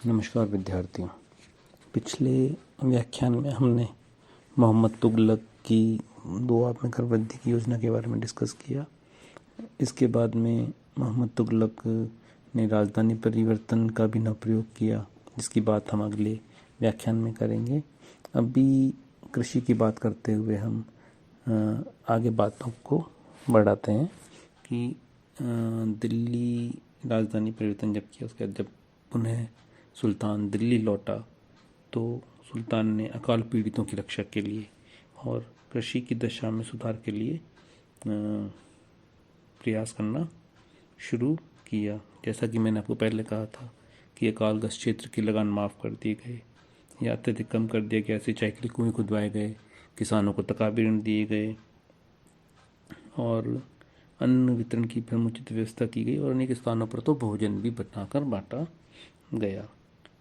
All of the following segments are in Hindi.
नमस्कार विद्यार्थियों। पिछले व्याख्यान में हमने मोहम्मद तुगलक की दोआब में कर वृद्धि की योजना के बारे में डिस्कस किया। इसके बाद में मोहम्मद तुगलक ने राजधानी परिवर्तन का भी न प्रयोग किया, जिसकी बात हम अगले व्याख्यान में करेंगे। अभी कृषि की बात करते हुए हम आगे बातों को बढ़ाते हैं कि दिल्ली राजधानी परिवर्तन जब किया, उसके बाद जब पुनः सुल्तान दिल्ली लौटा तो सुल्तान ने अकाल पीड़ितों की रक्षा के लिए और कृषि की दशा में सुधार के लिए प्रयास करना शुरू किया। जैसा कि मैंने आपको पहले कहा था कि अकालग्रस्त क्षेत्र की लगान माफ़ कर दिए गए या अत्यधिक कम कर दिया गया, सिंचाई के लिए कुएं खुदवाए गए, किसानों को तकाबी ऋण दिए गए और अन्न वितरण की समुचित व्यवस्था की गई और अनेक स्थानों पर तो भोजन भी बनाकर बांटा गया।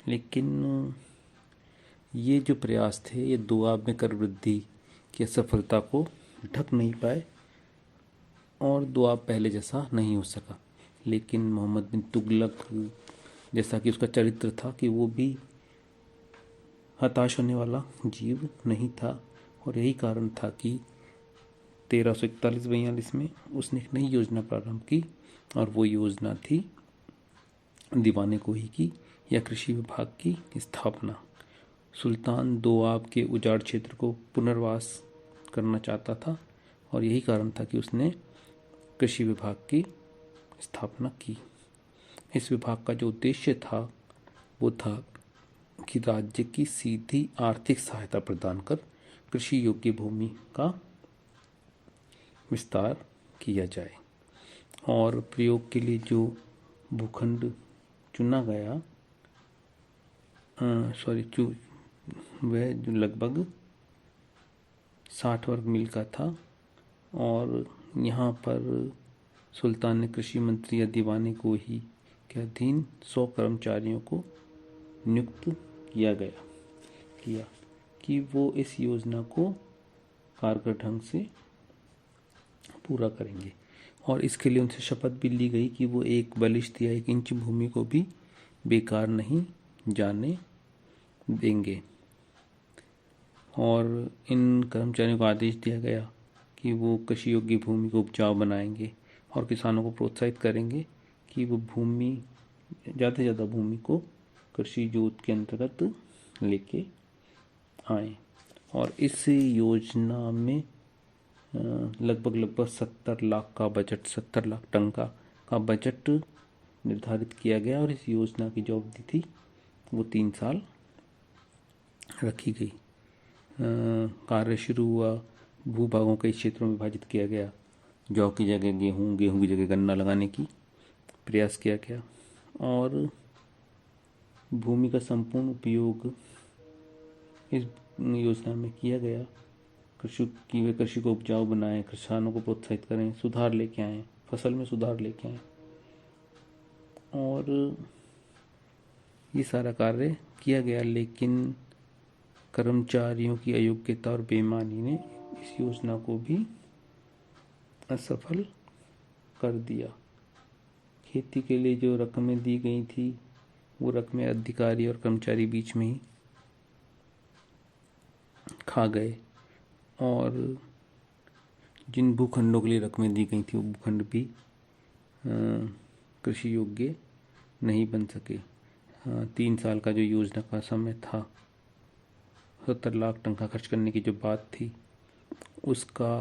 लेकिन ये जो प्रयास थे, ये दोआब में कर वृद्धि की असफलता को ढक नहीं पाए और दोआब पहले जैसा नहीं हो सका। लेकिन मोहम्मद बिन तुगलक, जैसा कि उसका चरित्र था कि वो भी हताश होने वाला जीव नहीं था और यही कारण था कि 1341-42 में उसने एक नई योजना प्रारंभ की और वो योजना थी दीवाने कोही की या कृषि विभाग की स्थापना। सुल्तान दोआब के उजाड़ क्षेत्र को पुनर्वास करना चाहता था और यही कारण था कि उसने कृषि विभाग की स्थापना की। इस विभाग का जो उद्देश्य था वो था कि राज्य की सीधी आर्थिक सहायता प्रदान कर कृषि योग्य भूमि का विस्तार किया जाए और प्रयोग के लिए जो भूखंड चुना गया वह जो लगभग 60 वर्ग मील का था और यहाँ पर सुल्तान ने कृषि मंत्री या दीवाने को ही के अधीन 100 कर्मचारियों को नियुक्त किया कि वो इस योजना को कारगर ढंग से पूरा करेंगे और इसके लिए उनसे शपथ भी ली गई कि वो एक बलिष्ठ या 1 इंच भूमि को भी बेकार नहीं जाने देंगे। और इन कर्मचारियों को आदेश दिया गया कि वो कृषि योग्य भूमि को उपजाऊ बनाएंगे और किसानों को प्रोत्साहित करेंगे कि वो भूमि ज़्यादा से ज़्यादा भूमि को कृषि जोत के अंतर्गत लेके आए। और इस योजना में लगभग 70 लाख का बजट, 70 लाख टन का बजट निर्धारित किया गया और इस योजना की जो अवधि थी वो 3 साल रखी गई। कार्य शुरू हुआ, भूभागों के क्षेत्रों में विभाजित किया गया, जौ की जगह गेहूं की जगह गन्ना लगाने की प्रयास किया गया और भूमि का संपूर्ण उपयोग इस योजना में किया गया। कृषि को उपजाऊ बनाएं, किसानों को प्रोत्साहित करें, सुधार लेके आएँ, फसल में सुधार लेके आएँ और ये सारा कार्य किया गया। लेकिन कर्मचारियों की अयोग्यता और बेईमानी ने इस योजना को भी असफल कर दिया। खेती के लिए जो रकमें दी गई थी वो रकमें अधिकारी और कर्मचारी बीच में ही खा गए और जिन भूखंडों के लिए रकमें दी गई थी वो भूखंड भी कृषि योग्य नहीं बन सके। 3 साल का जो योजना का समय था, 70 लाख टन का खर्च करने की जो बात थी, उसका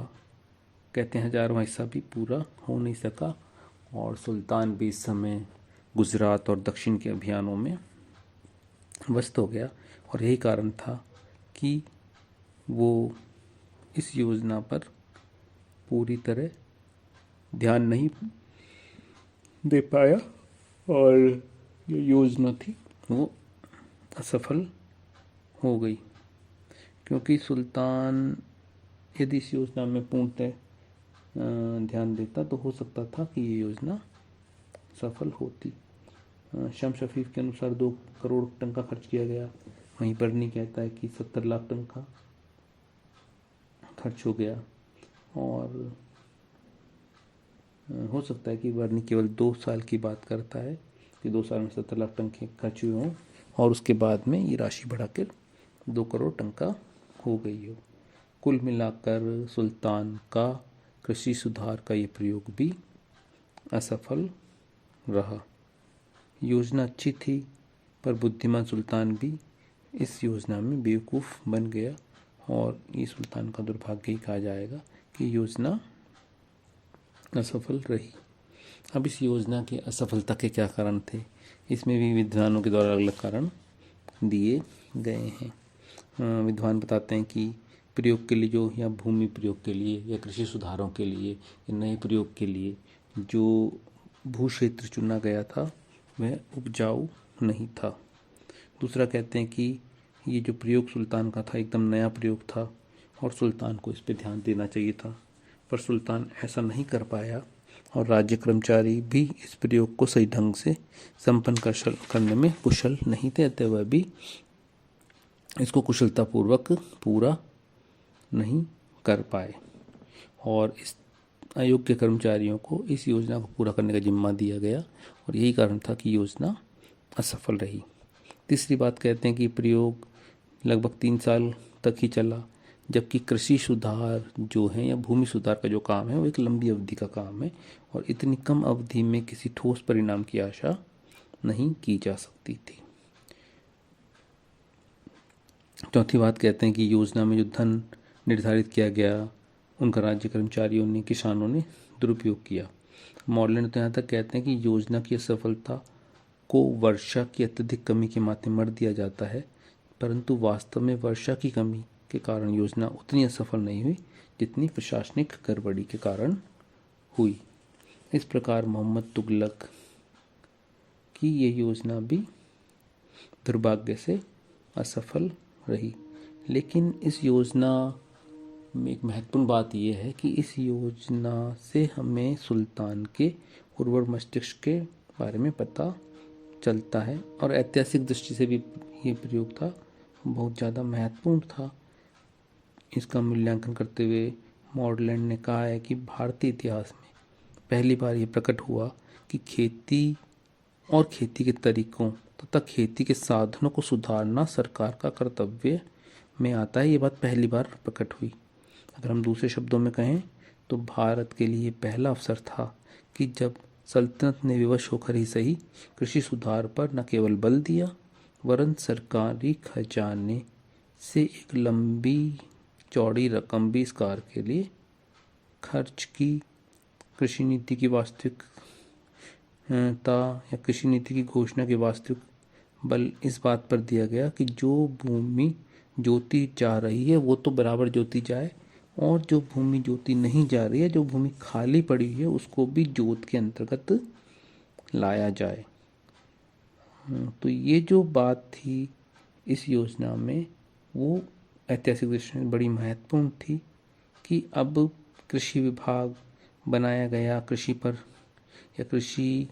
कहते हैं 1000वां हिस्सा भी पूरा हो नहीं सका और सुल्तान भी इस समय गुजरात और दक्षिण के अभियानों में व्यस्त हो गया और यही कारण था कि वो इस योजना पर पूरी तरह ध्यान नहीं दे पाया और ये योजना थी वो असफल हो गई। क्योंकि सुल्तान यदि इस योजना में पूर्णतः ध्यान देता तो हो सकता था कि ये योजना सफल होती। शम्स शफीफ के अनुसार 2 करोड़ टन का खर्च किया गया, वहीं बर्नी कहता है कि 70 लाख टन का खर्च हो गया और हो सकता है कि बर्नी केवल 2 साल की बात करता है कि 2 साल में 70 लाख टन के खर्च हुए हों और उसके बाद में ये राशि बढ़ाकर 2 करोड़ टंका हो गई हो। कुल मिलाकर सुल्तान का कृषि सुधार का ये प्रयोग भी असफल रहा। योजना अच्छी थी, पर बुद्धिमान सुल्तान भी इस योजना में बेवकूफ़ बन गया और ये सुल्तान का दुर्भाग्य ही कहा जाएगा कि योजना असफल रही। अब इस योजना के असफलता के क्या कारण थे, इसमें भी विद्वानों के द्वारा अलग कारण दिए गए हैं। विद्वान बताते हैं कि प्रयोग के लिए जो या भूमि प्रयोग के लिए या कृषि सुधारों के लिए या नए प्रयोग के लिए जो भू क्षेत्र चुना गया था वह उपजाऊ नहीं था। दूसरा कहते हैं कि ये जो प्रयोग सुल्तान का था एकदम नया प्रयोग था और सुल्तान को इस पर ध्यान देना चाहिए था, पर सुल्तान ऐसा नहीं कर पाया और राज्य कर्मचारी भी इस प्रयोग को सही ढंग से संपन्न करने में कुशल नहीं थे, अतः वह भी इसको कुशलतापूर्वक पूरा नहीं कर पाए और इस अयोग्य कर्मचारियों को इस योजना को पूरा करने का जिम्मा दिया गया और यही कारण था कि योजना असफल रही। तीसरी बात कहते हैं कि प्रयोग लगभग 3 साल तक ही चला, जबकि कृषि सुधार जो है या भूमि सुधार का जो काम है वो एक लंबी अवधि का काम है और इतनी कम अवधि में किसी ठोस परिणाम की आशा नहीं की जा सकती थी। चौथी बात कहते हैं कि योजना में जो धन निर्धारित किया गया उनका राज्य कर्मचारियों ने, किसानों ने दुरुपयोग किया। मॉडल तो यहाँ तक कहते हैं कि योजना की असफलता को वर्षा की अत्यधिक कमी के माथे मर दिया जाता है, परंतु वास्तव में वर्षा की कमी के कारण योजना उतनी असफल नहीं हुई जितनी प्रशासनिक गड़बड़ी के कारण हुई। इस प्रकार मोहम्मद तुगलक की ये योजना भी दुर्भाग्य से असफल रही। लेकिन इस योजना में एक महत्वपूर्ण बात यह है कि इस योजना से हमें सुल्तान के उर्वर मस्तिष्क के बारे में पता चलता है और ऐतिहासिक दृष्टि से भी ये प्रयोग था बहुत ज़्यादा महत्वपूर्ण था। इसका मूल्यांकन करते हुए मॉडलैंड ने कहा है कि भारतीय इतिहास में पहली बार ये प्रकट हुआ कि खेती और खेती के तरीकों तथा खेती के साधनों को सुधारना सरकार का कर्तव्य में आता है। ये बात पहली बार प्रकट हुई। अगर हम दूसरे शब्दों में कहें तो भारत के लिए पहला अवसर था कि जब सल्तनत ने विवश होकर ही सही कृषि सुधार पर न केवल बल दिया वरन सरकारी खजाने से एक लंबी चौड़ी रकम भी इस कार्य के लिए खर्च की। कृषि नीति की वास्तविकता या कृषि नीति की घोषणा के वास्तविक बल इस बात पर दिया गया कि जो भूमि जोती जा रही है वो तो बराबर जोती जाए और जो भूमि जोती नहीं जा रही है, जो भूमि खाली पड़ी हुई है, उसको भी जोत के अंतर्गत लाया जाए। तो ये जो बात थी इस योजना में वो ऐतिहासिक दृष्टि से बड़ी महत्वपूर्ण थी कि अब कृषि विभाग बनाया गया, कृषि पर या कृषि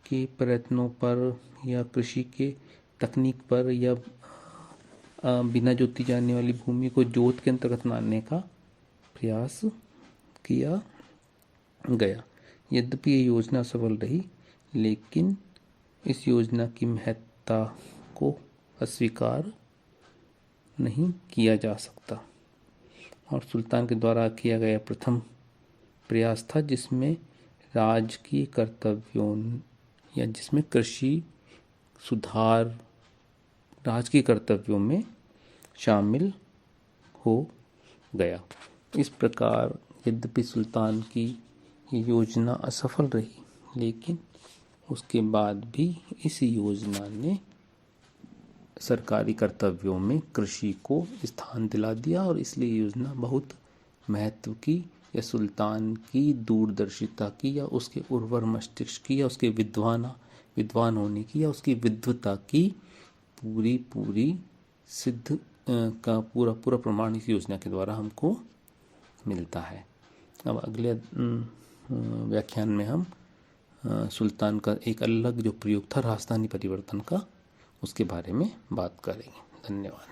के प्रयत्नों पर या कृषि के तकनीक पर या बिना जोती जाने वाली भूमि को जोत के अंतर्गत लाने का प्रयास किया गया। यद्यपि ये योजना सफल रही, लेकिन इस योजना की महत्ता को अस्वीकार नहीं किया जा सकता और सुल्तान के द्वारा किया गया प्रथम प्रयास था जिसमें राजकीय कर्तव्यों या जिसमें कृषि सुधार राजकीय कर्तव्यों में शामिल हो गया। इस प्रकार यद्यपि सुल्तान की योजना असफल रही, लेकिन उसके बाद भी इस योजना ने सरकारी कर्तव्यों में कृषि को स्थान दिला दिया और इसलिए योजना बहुत महत्व की या सुल्तान की दूरदर्शिता की या उसके उर्वर मस्तिष्क की या उसके विद्वान होने की या उसकी विद्वता की पूरी सिद्ध का पूरा प्रमाण इस योजना के द्वारा हमको मिलता है। अब अगले व्याख्यान में हम सुल्तान का एक अलग जो प्रयोग था राजधानी परिवर्तन का, उसके बारे में बात करेंगे। धन्यवाद।